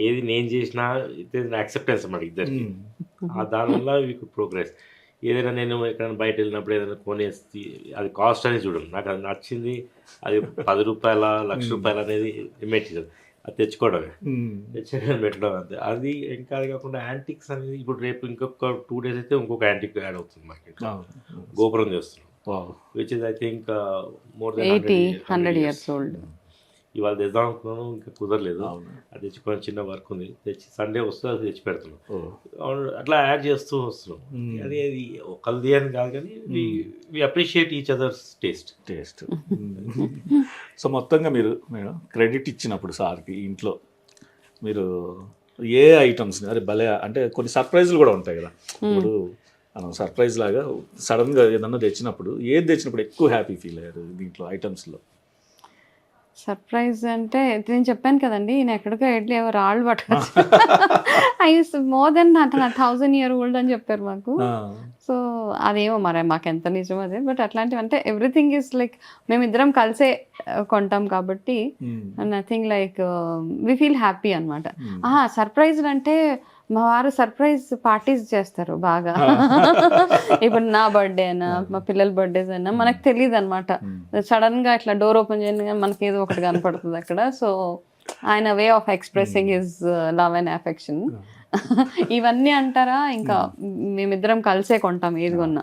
ఏది నేను చేసినా ఇట్ ఈస్ యాక్సెప్టెన్స్ అన్నమాట ఇద్దరికి. దానివల్ల వీ కుడ్ ప్రోగ్రెస్. ఏదైనా నేను ఎక్కడైనా బయట వెళ్ళినప్పుడు ఏదైనా కొనేసి అది కాస్ట్ అనేది చూడను. నాకు అది నచ్చింది, అది రూ. 10, ₹1,00,000 అనేది మెటీరియల్ అది తెచ్చుకోవడమే. తెచ్చుకొని పెట్టడం అంతే. అది ఇంకా అది కాకుండా యాంటిక్స్ అనేది ఇప్పుడు రేపు ఇంకొక 2 days అయితే ఇంకొక యాంటిక్ యాడ్ అవుతుంది మార్కెట్‌లో. గోపురం చేస్తున్నాం. Which is I think more than 100 years old. ఇవాళ తెద్దాం అనుకున్నాను, ఇంకా కుదరలేదు. అది తెచ్చుకొని చిన్న వర్క్ ఉంది, తెచ్చి సండే వస్తే అది తెచ్చి పెడుతున్నాం. అట్లా యాడ్ చేస్తూ వస్తున్నాం. అది అది ఒకరిది అని కాదు కానీ we appreciate each other's taste. So మొత్తంగా మీరు మేడం క్రెడిట్ ఇచ్చినప్పుడు సార్కి ఇంట్లో మీరు ఏ ఐటమ్స్ అరే భలే అంటే కొన్ని సర్ప్రైజ్లు కూడా ఉంటాయి కదా. ఇప్పుడు మనం సర్ప్రైజ్ లాగా సడన్గా ఏదన్నా తెచ్చినప్పుడు ఏది తెచ్చినప్పుడు ఎక్కువ హ్యాపీ ఫీల్ అయ్యారు దీంట్లో ఐటమ్స్లో? సర్ప్రైజ్ అంటే నేను చెప్పాను కదండి, నేను ఎక్కడికో వెళ్ళి రాళ్ళు పట్టుకొచ్చి I more than 1000 year old అని చెప్పారు మాకు. సో అదేమో మరి మాకు ఎంత నిజం అదే, బట్ అట్లాంటివి అంటే ఎవ్రీథింగ్ ఈజ్ లైక్ మేమిద్దరం కలిసే కొంటాం కాబట్టి nothing like we feel happy అనమాట. సర్ప్రైజ్ అంటే మా వారు సర్ప్రైజ్ పార్టీస్ చేస్తారు బాగా. ఇప్పుడు నా బర్త్డే అయినా మా పిల్లల బర్త్డేస్ అయినా మనకు తెలియదు అనమాట. సడన్ గా ఇట్లా డోర్ ఓపెన్ చేయగానే మనకి ఏదో ఒకటి కనపడుతుంది అక్కడ. సో ఆయన way of expressing his love and affection. ఇవన్నీ అంటారా, ఇంకా మేమిద్దరం కలిసే కొంటాం ఏది కొన్నా.